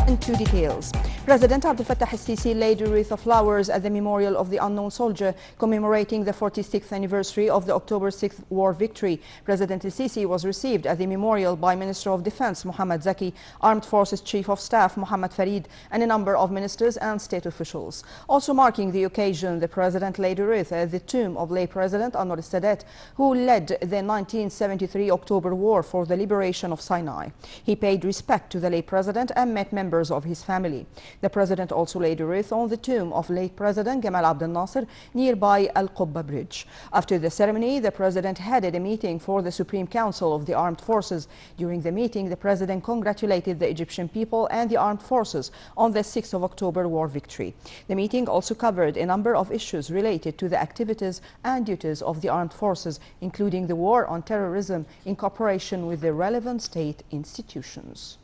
Into details. President Abdel Fattah al-Sisi laid a wreath of flowers at the memorial of the unknown soldier commemorating the 46th anniversary of the October 6th war victory. President al-Sisi was received at the memorial by Minister of Defense Mohammad Zaki, Armed Forces Chief of Staff Mohammad Farid, and a number of ministers and state officials. Also marking the occasion, the President laid a wreath at the tomb of late President Anwar al-Sadat, who led the 1973 October War for the liberation of Sinai. He paid respect to the late President and met members of his family. The President also laid a wreath on the tomb of late President Gamal Abdel Nasser nearby Al Qubba Bridge. After the ceremony, the President headed a meeting for the Supreme Council of the Armed Forces. During the meeting, the President congratulated the Egyptian people and the armed forces on the 6th of October war victory. The meeting also covered a number of issues related to the activities and duties of the armed forces, including the war on terrorism in cooperation with the relevant state institutions.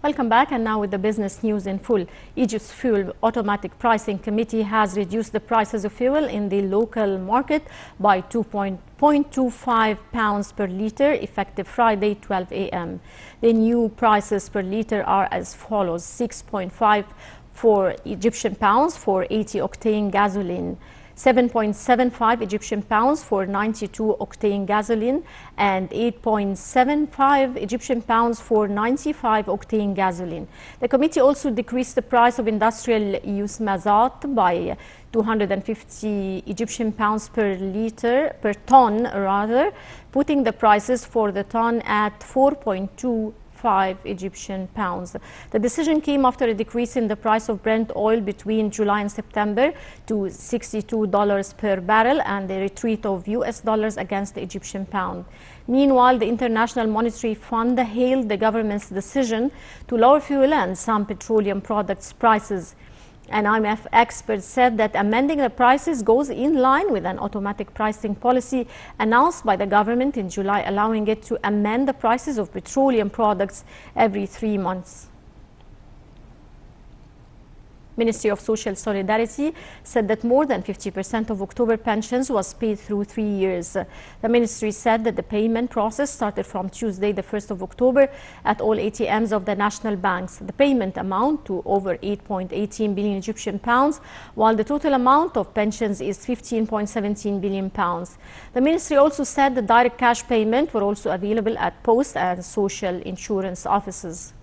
Welcome back, and now with the business news in full. Egypt's Fuel Automatic Pricing Committee has reduced the prices of fuel in the local market by 2.25 pounds per litre effective Friday 12 a.m. The new prices per litre are as follows: 6.5 for Egyptian pounds for 80 octane gasoline, 7.75 Egyptian pounds for 92 octane gasoline, and 8.75 Egyptian pounds for 95 octane gasoline. The committee also decreased the price of industrial use mazot by 250 Egyptian pounds per ton, putting the prices for the ton at 4.25 Egyptian pounds. The decision came after a decrease in the price of Brent oil between July and September to $62 per barrel and a retreat of US dollars against the Egyptian pound. Meanwhile, the International Monetary Fund hailed the government's decision to lower fuel and some petroleum products prices. An IMF expert said that amending the prices goes in line with an automatic pricing policy announced by the government in July, allowing it to amend the prices of petroleum products every 3 months. Ministry of Social Solidarity said that more than 50% of October pensions was paid through 3 years. The ministry said that the payment process started from Tuesday, the 1st of October, at all ATMs of the national banks. The payment amount to over 8.18 billion Egyptian pounds, while the total amount of pensions is 15.17 billion pounds. The ministry also said that direct cash payment were also available at post and social insurance offices.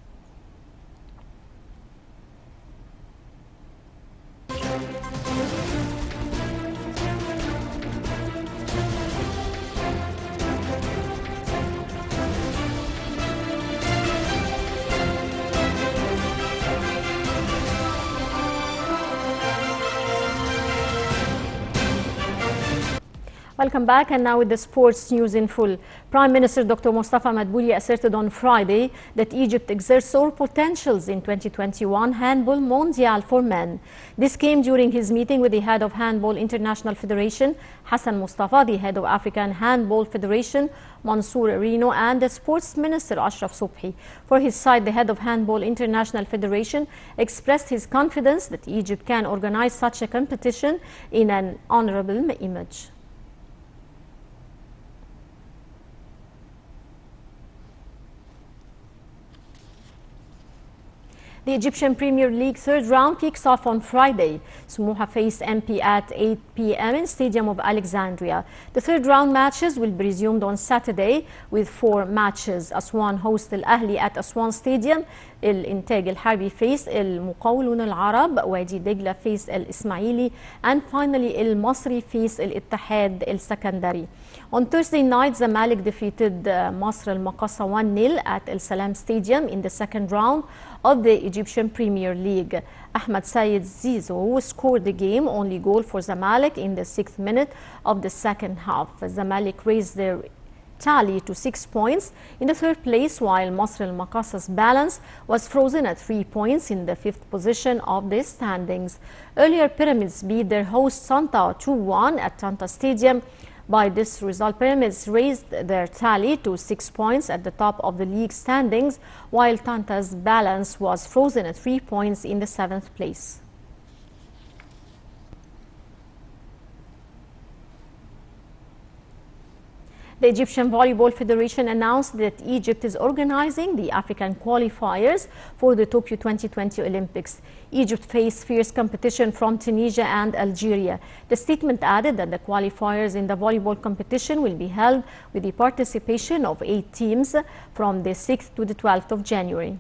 Welcome back, and now with the sports news in full. Prime Minister Dr. Mustafa Madbouli asserted on Friday that Egypt exerts all potentials in 2021 Handball Mondial for men. This came during his meeting with the head of Handball International Federation, Hassan Mustafa, the head of African Handball Federation, Mansour Rino, and the Sports Minister Ashraf Subhi. For his side, the head of Handball International Federation expressed his confidence that Egypt can organize such a competition in an honorable image. The Egyptian Premier League third round kicks off on Friday. Smuha face MP at 8 p.m. in Stadium of Alexandria. The third round matches will be resumed on Saturday with 4 matches. Aswan host Al Ahli at Aswan Stadium. الإنتاج الحربي face المقاولون العرب. وادي دجلة face الإسماعيلي. And finally المصري face الاتحاد السكندري. On Thursday night, Zamalek defeated Masr al-Maqasa 1-0 at El Salam Stadium in the second round of the Egyptian Premier League. Ahmad Sayed Zizou scored the game only goal for Zamalek in the 6th minute of the second half. Zamalek raised their tally to 6 points in the third place, while Masr al-Maqasa's balance was frozen at 3 points in the 5th position of the standings. Earlier, Pyramids beat their host Tanta 2-1 at Tanta Stadium. By this result, Pyramids raised their tally to 6 points at the top of the league standings, while Tanta's balance was frozen at 3 points in the 7th place. The Egyptian Volleyball Federation announced that Egypt is organizing the African qualifiers for the Tokyo 2020 Olympics. Egypt faced fierce competition from Tunisia and Algeria. The statement added that the qualifiers in the volleyball competition will be held with the participation of 8 teams from the 6th to the 12th of January.